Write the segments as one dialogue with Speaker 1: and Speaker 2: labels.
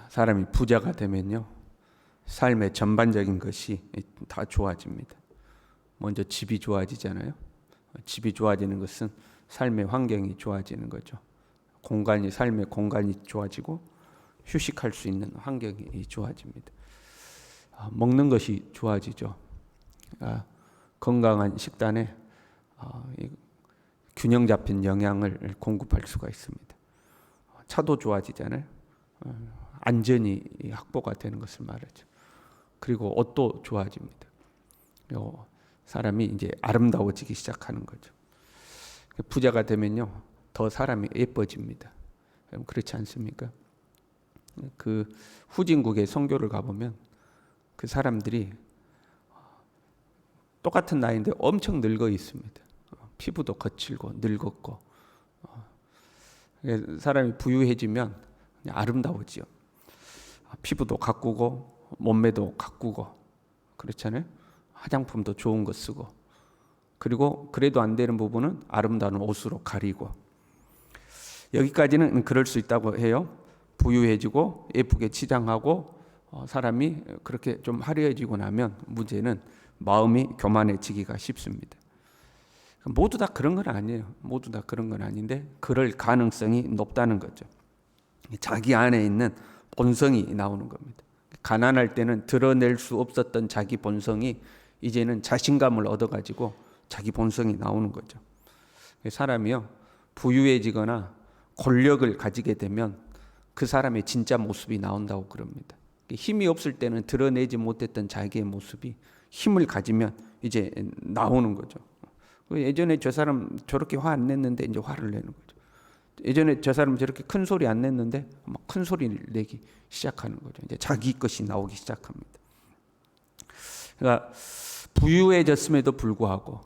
Speaker 1: 사람이 부자가 되면요, 삶의 전반적인 것이 다 좋아집니다. 먼저 집이 좋아지잖아요. 집이 좋아지는 것은 삶의 환경이 좋아지는 거죠. 삶의 공간이 좋아지고 휴식할 수 있는 환경이 좋아집니다. 먹는 것이 좋아지죠. 건강한 식단에 균형 잡힌 영양을 공급할 수가 있습니다. 차도 좋아지잖아요. 안전이 확보가 되는 것을 말하죠. 그리고 옷도 좋아집니다. 사람이 이제 아름다워지기 시작하는 거죠. 부자가 되면요, 더 사람이 예뻐집니다. 그렇지 않습니까? 그 후진국의 선교를 가보면 그 사람들이 똑같은 나이인데 엄청 늙어 있습니다. 피부도 거칠고 늙었고, 사람이 부유해지면 아름다워지요. 피부도 가꾸고 몸매도 가꾸고 그렇잖아요. 화장품도 좋은 거 쓰고, 그리고 그래도 안 되는 부분은 아름다운 옷으로 가리고. 여기까지는 그럴 수 있다고 해요. 부유해지고 예쁘게 치장하고 사람이 그렇게 좀 화려해지고 나면 문제는 마음이 교만해지기가 쉽습니다. 모두 다 그런 건 아니에요. 모두 다 그런 건 아닌데 그럴 가능성이 높다는 거죠. 자기 안에 있는 본성이 나오는 겁니다. 가난할 때는 드러낼 수 없었던 자기 본성이 이제는 자신감을 얻어가지고 자기 본성이 나오는 거죠. 사람이요, 부유해지거나 권력을 가지게 되면 그 사람의 진짜 모습이 나온다고 그럽니다. 힘이 없을 때는 드러내지 못했던 자기의 모습이 힘을 가지면 이제 나오는 거죠. 예전에 저 사람 저렇게 화 안 냈는데 이제 화를 내는 거죠. 예전에 저 사람 저렇게 큰 소리 안 냈는데 막 큰 소리를 내기 시작하는 거죠. 이제 자기 것이 나오기 시작합니다. 그러니까 부유해졌음에도 불구하고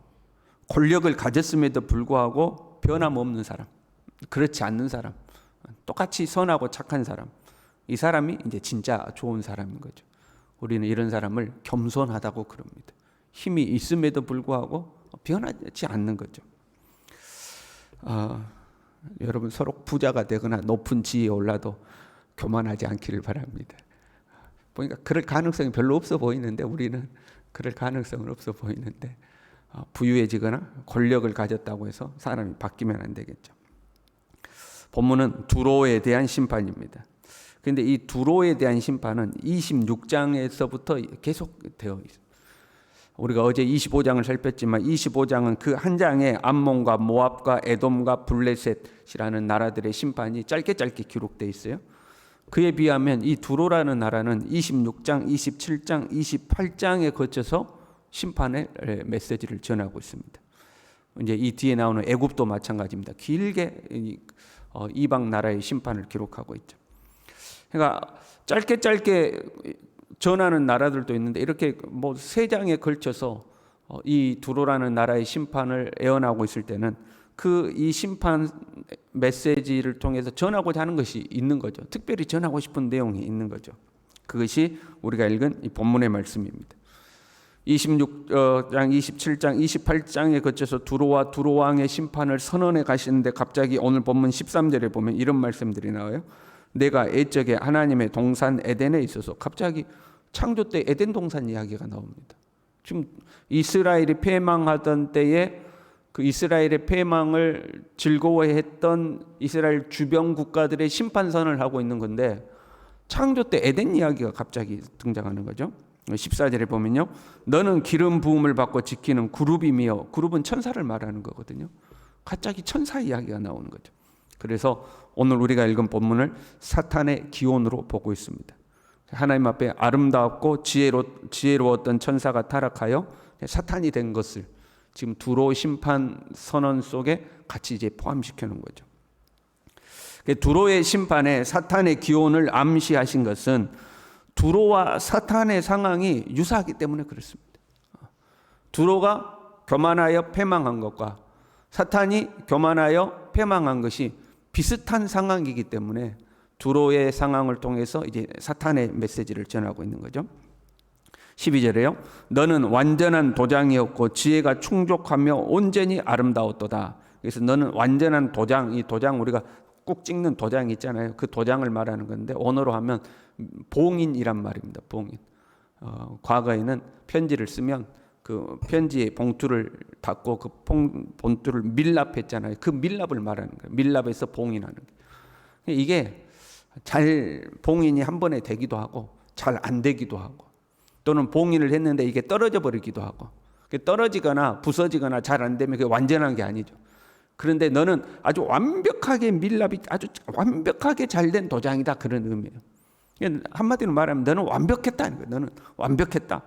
Speaker 1: 권력을 가졌음에도 불구하고 변함없는 사람, 그렇지 않는 사람, 똑같이 선하고 착한 사람, 이 사람이 이제 진짜 좋은 사람인 거죠. 우리는 이런 사람을 겸손하다고 그럽니다. 힘이 있음에도 불구하고 변하지 않는 거죠. 여러분 서로 부자가 되거나 높은 지위에 올라도 교만하지 않기를 바랍니다. 보니까 그럴 가능성이 별로 없어 보이는데, 우리는 그럴 가능성은 없어 보이는데, 부유해지거나 권력을 가졌다고 해서 사람이 바뀌면 안 되겠죠. 본문은 두로에 대한 심판입니다. 그런데 이 두로에 대한 심판은 26장에서부터 계속 되어 있습니다. 우리가 어제 25장을 살폈지만 25장은 그 한 장에 암몬과 모압과 에돔과 블레셋이라는 나라들의 심판이 짧게 기록되어 있어요. 그에 비하면 이 두로라는 나라는 26장, 27장, 28장에 거쳐서 심판의 메시지를 전하고 있습니다. 이제 이 뒤에 나오는 애굽도 마찬가지입니다. 길게 이방 나라의 심판을 기록하고 있죠. 그러니까 짧게 전하는 나라들도 있는데 이렇게 뭐 3장에 걸쳐서 이 두로라는 나라의 심판을 예언하고 있을 때는 이 심판 메시지를 통해서 전하고자 하는 것이 있는 거죠. 특별히 전하고 싶은 내용이 있는 거죠. 그것이 우리가 읽은 이 본문의 말씀입니다. 26장, 27장, 28장에 거쳐서 두로와 두로왕의 심판을 선언해 가시는데 갑자기 오늘 본문 13절에 보면 이런 말씀들이 나와요. 내가 옛적에 하나님의 동산 에덴에 있어서, 갑자기 창조 때 에덴 동산 이야기가 나옵니다. 지금 이스라엘이 패망하던 때에 그 이스라엘의 패망을 즐거워했던 이스라엘 주변 국가들의 심판선을 하고 있는 건데, 창조 때 에덴 이야기가 갑자기 등장하는 거죠. 14절에 보면요, 너는 기름 부음을 받고 지키는 그룹이며, 그룹은 천사를 말하는 거거든요. 갑자기 천사 이야기가 나오는 거죠. 그래서 오늘 우리가 읽은 본문을 사탄의 기원으로 보고 있습니다. 하나님 앞에 아름다웠고 지혜로웠던 천사가 타락하여 사탄이 된 것을 지금 두로 심판 선언 속에 같이 이제 포함시켜 놓은 거죠. 두로의 심판에 사탄의 기원을 암시하신 것은 두로와 사탄의 상황이 유사하기 때문에 그렇습니다. 두로가 교만하여 패망한 것과 사탄이 교만하여 패망한 것이 비슷한 상황이기 때문에 두로의 상황을 통해서 이제 사탄의 메시지를 전하고 있는 거죠. 12절에요. 너는 완전한 도장이었고 지혜가 충족하며 온전히 아름다웠도다. 그래서 너는 완전한 도장, 이 도장 우리가 꾹 찍는 도장이 있잖아요. 그 도장을 말하는 건데 언어로 하면 봉인이란 말입니다. 봉인. 과거에는 편지를 쓰면 그 편지에 봉투를 닫고 그 봉투를 밀랍했잖아요. 그 밀랍을 말하는 거예요. 밀랍에서 봉인하는 거예요. 이게 잘 봉인이 한 번에 되기도 하고 잘 안 되기도 하고, 또는 봉인을 했는데 이게 떨어져 버리기도 하고, 떨어지거나 부서지거나 잘 안 되면 그게 완전한 게 아니죠. 그런데 너는 아주 완벽하게 밀랍이 아주 완벽하게 잘 된 도장이다, 그런 의미예요. 한마디로 말하면 너는 완벽했다는 거예요. 너는 완벽했다.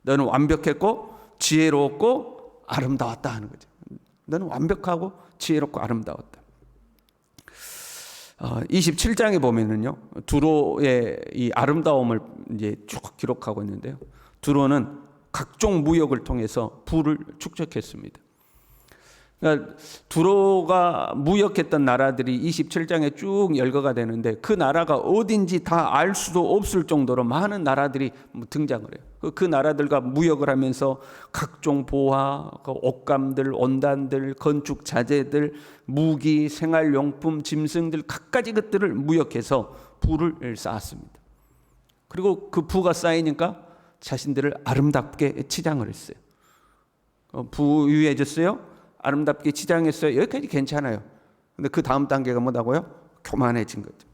Speaker 1: 너는 완벽했고 지혜로웠고 아름다웠다 하는 거죠. 너는 완벽하고 지혜롭고 아름다웠다. 27장에 보면은요, 두로의 이 아름다움을 이제 쭉 기록하고 있는데요. 두로는 각종 무역을 통해서 부를 축적했습니다. 그러니까 두로가 무역했던 나라들이 27장에 쭉 열거가 되는데, 그 나라가 어딘지 다 알 수도 없을 정도로 많은 나라들이 등장을 해요. 그 나라들과 무역을 하면서 각종 보화, 옷감들, 온단들, 건축 자재들, 무기, 생활용품, 짐승들 갖가지 것들을 무역해서 부를 쌓았습니다. 그리고 그 부가 쌓이니까 자신들을 아름답게 치장을 했어요. 부유해졌어요. 아름답게 치장했어요. 여기까지 괜찮아요. 근데 그 다음 단계가 뭐다고요? 교만해진 거죠.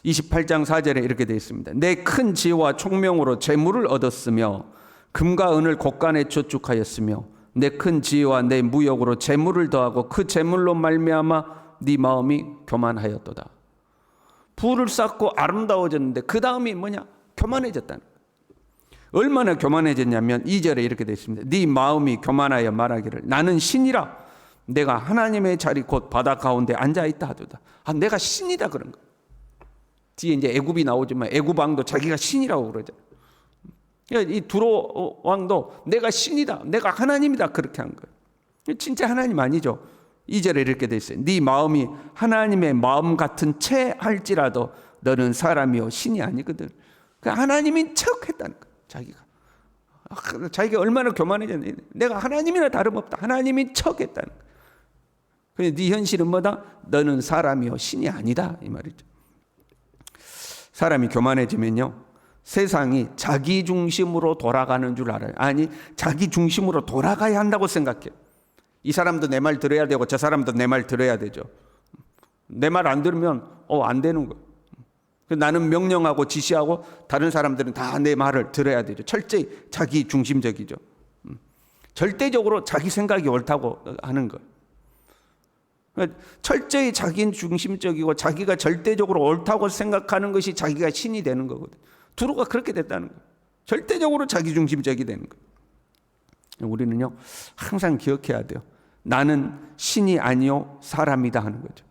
Speaker 1: 28장 4절에 이렇게 되어 있습니다. 내 큰 지혜와 총명으로 재물을 얻었으며 금과 은을 곳간에 저축하였으며 내 큰 지혜와 내 무역으로 재물을 더하고 그 재물로 말미암아 네 마음이 교만하였도다. 부를 쌓고 아름다워졌는데 그 다음이 뭐냐? 교만해졌다는 거예요. 얼마나 교만해졌냐면 2절에 이렇게 되어 있습니다. 네 마음이 교만하여 말하기를 나는 신이라 내가 하나님의 자리 곧 바다 가운데 앉아있다 하도다. 내가 신이다 그런 거예요. 뒤에 이제 애굽이 나오지만 애굽 왕도 자기가 신이라고 그러잖아요. 이 두로 왕도 내가 신이다, 내가 하나님이다 그렇게 한 거예요. 진짜 하나님 아니죠. 2절에 이렇게 돼 있어요. 네 마음이 하나님의 마음 같은 채 할지라도 너는 사람이요 신이 아니거든. 하나님인 척했다는 거예요. 자기가 얼마나 교만해졌냐. 내가 하나님이나 다름없다. 하나님인 척했다는 거예요. 근데 네 현실은 뭐다? 너는 사람이요 신이 아니다 이 말이죠. 사람이 교만해지면요, 세상이 자기 중심으로 돌아가는 줄 알아요. 아니, 자기 중심으로 돌아가야 한다고 생각해요. 이 사람도 내 말 들어야 되고 저 사람도 내 말 들어야 되죠. 내 말 안 들으면 안 되는 거예요. 나는 명령하고 지시하고 다른 사람들은 다 내 말을 들어야 되죠. 철저히 자기 중심적이죠. 절대적으로 자기 생각이 옳다고 하는 거예요. 철저히 자기 중심적이고 자기가 절대적으로 옳다고 생각하는 것이 자기가 신이 되는 거거든요. 두로가 그렇게 됐다는 거예요. 절대적으로 자기 중심적이 되는 거예요. 우리는요 항상 기억해야 돼요. 나는 신이 아니요 사람이다 하는 거죠.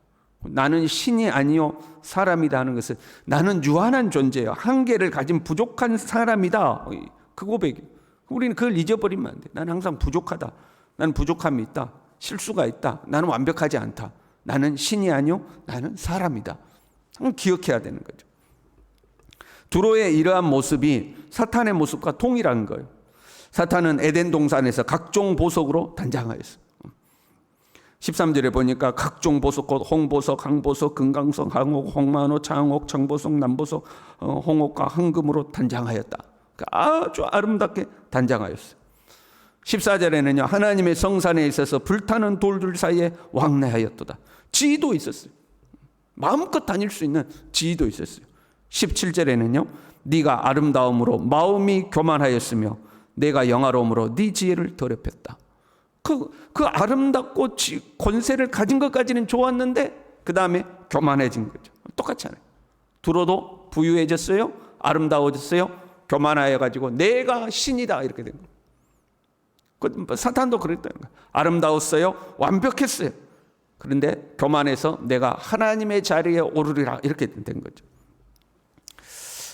Speaker 1: 나는 신이 아니요 사람이다 하는 것은 나는 유한한 존재예요. 한계를 가진 부족한 사람이다. 그 고백이에요. 우리는 그걸 잊어버리면 안 돼. 나는 항상 부족하다. 나는 부족함이 있다. 실수가 있다. 나는 완벽하지 않다. 나는 신이 아니요 나는 사람이다. 항상 기억해야 되는 거죠. 두로의 이러한 모습이 사탄의 모습과 동일한 거예요. 사탄은 에덴 동산에서 각종 보석으로 단장하였어요. 13절에 보니까 각종 보석, 곧 홍보석, 항보석, 금강석, 항옥, 홍만호, 창옥, 청보석, 남보석, 홍옥과 황금으로 단장하였다. 아주 아름답게 단장하였어요. 14절에는요 하나님의 성산에 있어서 불타는 돌들 사이에 왕래하였도다. 지위도 있었어요. 마음껏 다닐 수 있는 지위도 있었어요. 17절에는요 네가 아름다움으로 마음이 교만하였으며 내가 영화로움으로 네 지혜를 더럽혔다. 그 아름답고 권세를 가진 것까지는 좋았는데 그 다음에 교만해진 거죠. 똑같잖아요. 두로도 부유해졌어요. 아름다워졌어요. 교만하여가지고 내가 신이다 이렇게 된 거예요. 사탄도 그랬다는 거예요. 아름다웠어요. 완벽했어요. 그런데 교만해서 내가 하나님의 자리에 오르리라 이렇게 된 거죠.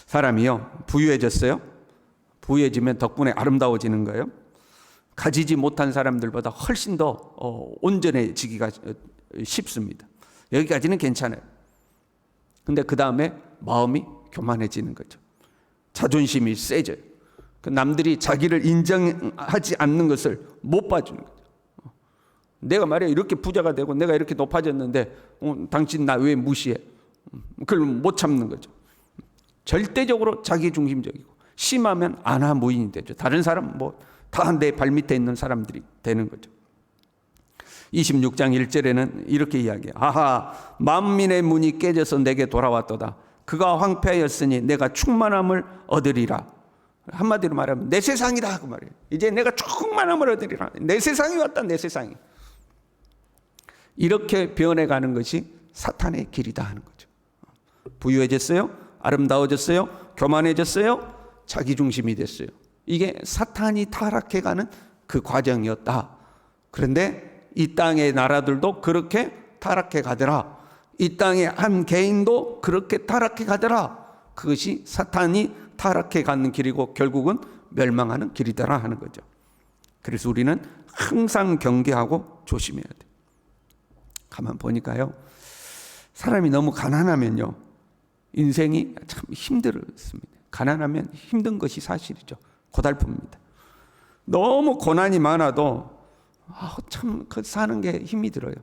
Speaker 1: 사람이요 부유해졌어요. 부유해지면 덕분에 아름다워지는 거예요. 가지지 못한 사람들보다 훨씬 더 온전해지기가 쉽습니다. 여기까지는 괜찮아요. 근데 그 다음에 마음이 교만해지는 거죠. 자존심이 세져요. 남들이 자기를 인정하지 않는 것을 못 봐주는 거죠. 내가 말이야 이렇게 부자가 되고 내가 이렇게 높아졌는데 당신 나 왜 무시해? 그걸 못 참는 거죠. 절대적으로 자기중심적이고 심하면 안하무인이 되죠. 다른 사람 다 내 발밑에 있는 사람들이 되는 거죠. 26장 1절에는 이렇게 이야기해요. 아하, 만민의 문이 깨져서 내게 돌아왔도다. 그가 황폐하였으니 내가 충만함을 얻으리라. 한마디로 말하면 내 세상이다 그 말이에요. 이제 내가 충만함을 얻으리라. 내 세상이 왔다. 내 세상이. 이렇게 변해가는 것이 사탄의 길이다 하는 거죠. 부유해졌어요? 아름다워졌어요? 교만해졌어요? 자기중심이 됐어요. 이게 사탄이 타락해가는 그 과정이었다. 그런데 이 땅의 나라들도 그렇게 타락해 가더라. 이 땅의 한 개인도 그렇게 타락해 가더라. 그것이 사탄이 타락해 가는 길이고 결국은 멸망하는 길이더라 하는 거죠. 그래서 우리는 항상 경계하고 조심해야 돼요. 가만 보니까요, 사람이 너무 가난하면요 인생이 참 힘들었습니다. 가난하면 힘든 것이 사실이죠. 고달픕니다. 너무 고난이 많아도 참 사는 게 힘이 들어요.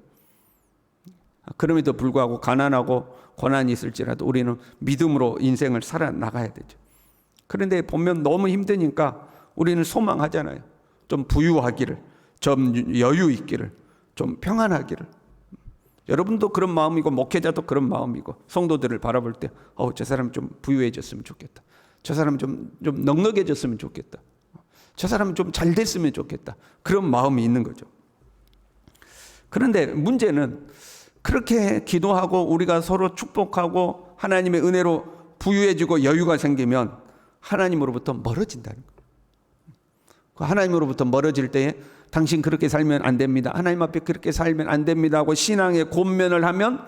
Speaker 1: 그럼에도 불구하고 가난하고 고난이 있을지라도 우리는 믿음으로 인생을 살아나가야 되죠. 그런데 보면 너무 힘드니까 우리는 소망하잖아요. 좀 부유하기를, 좀 여유 있기를, 좀 평안하기를. 여러분도 그런 마음이고 목회자도 그런 마음이고 성도들을 바라볼 때 저 사람 좀 부유해졌으면 좋겠다. 저 사람 좀 넉넉해졌으면 좋겠다. 저 사람 좀 잘 됐으면 좋겠다. 그런 마음이 있는 거죠. 그런데 문제는 그렇게 기도하고 우리가 서로 축복하고 하나님의 은혜로 부유해지고 여유가 생기면 하나님으로부터 멀어진다는 거예요. 하나님으로부터 멀어질 때에 당신 그렇게 살면 안 됩니다. 하나님 앞에 그렇게 살면 안 됩니다 하고 신앙의 권면을 하면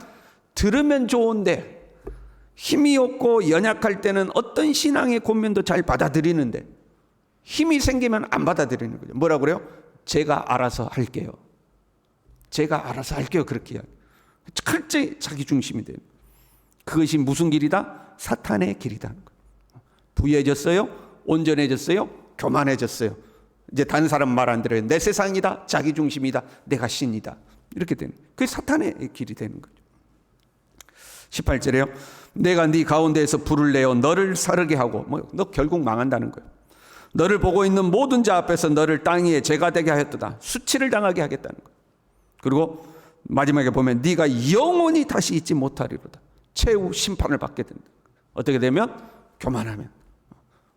Speaker 1: 들으면 좋은데 힘이 없고 연약할 때는 어떤 신앙의 권면도 잘 받아들이는데 힘이 생기면 안 받아들이는 거죠. 뭐라고 그래요? 제가 알아서 할게요. 제가 알아서 할게요. 그렇게 이야기. 철저히 자기중심이 돼요. 그것이 무슨 길이다? 사탄의 길이다. 부유해졌어요? 온전해졌어요? 교만해졌어요? 이제 다른 사람 말 안 들어요. 내 세상이다. 자기중심이다. 내가 신이다. 이렇게 되는 거예요. 그게 사탄의 길이 되는 거죠. 18절에요. 내가 네 가운데에서 불을 내어 너를 사르게 하고 너 결국 망한다는 거예요. 너를 보고 있는 모든 자 앞에서 너를 땅 위에 재가 되게 하였도다. 수치를 당하게 하겠다는 거예요. 그리고 마지막에 보면 네가 영원히 다시 잊지 못하리로다. 최후 심판을 받게 된다. 어떻게 되면? 교만하면.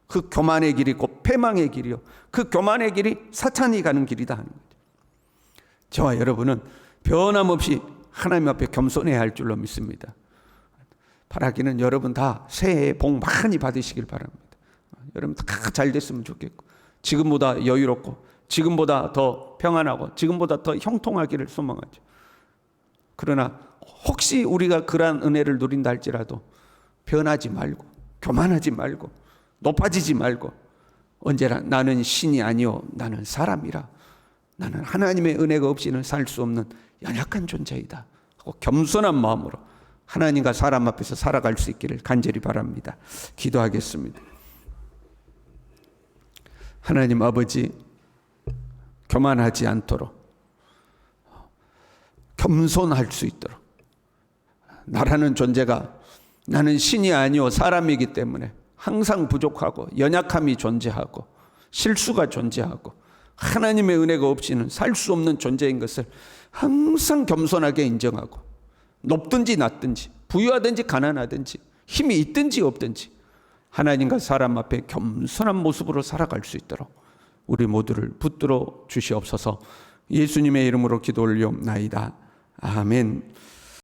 Speaker 1: 그 교만의 길이 곧 패망의 길이요. 그 교만의 길이 사탄이 가는 길이다 하는 거죠. 저와 여러분은 변함없이 하나님 앞에 겸손해야 할 줄로 믿습니다. 바라기는 여러분 다 새해 복 많이 받으시길 바랍니다. 여러분 다 잘 됐으면 좋겠고 지금보다 여유롭고 지금보다 더 평안하고 지금보다 더 형통하기를 소망하죠. 그러나 혹시 우리가 그러한 은혜를 누린다 할지라도 변하지 말고 교만하지 말고 높아지지 말고 언제나 나는 신이 아니요 나는 사람이라, 나는 하나님의 은혜가 없이는 살 수 없는 연약한 존재이다 하고 겸손한 마음으로 하나님과 사람 앞에서 살아갈 수 있기를 간절히 바랍니다. 기도하겠습니다. 하나님 아버지, 교만하지 않도록 겸손할 수 있도록, 나라는 존재가 나는 신이 아니요 사람이기 때문에 항상 부족하고 연약함이 존재하고 실수가 존재하고 하나님의 은혜가 없이는 살 수 없는 존재인 것을 항상 겸손하게 인정하고 높든지 낮든지 부유하든지 가난하든지 힘이 있든지 없든지 하나님과 사람 앞에 겸손한 모습으로 살아갈 수 있도록 우리 모두를 붙들어 주시옵소서. 예수님의 이름으로 기도 올리옵나이다. 아멘.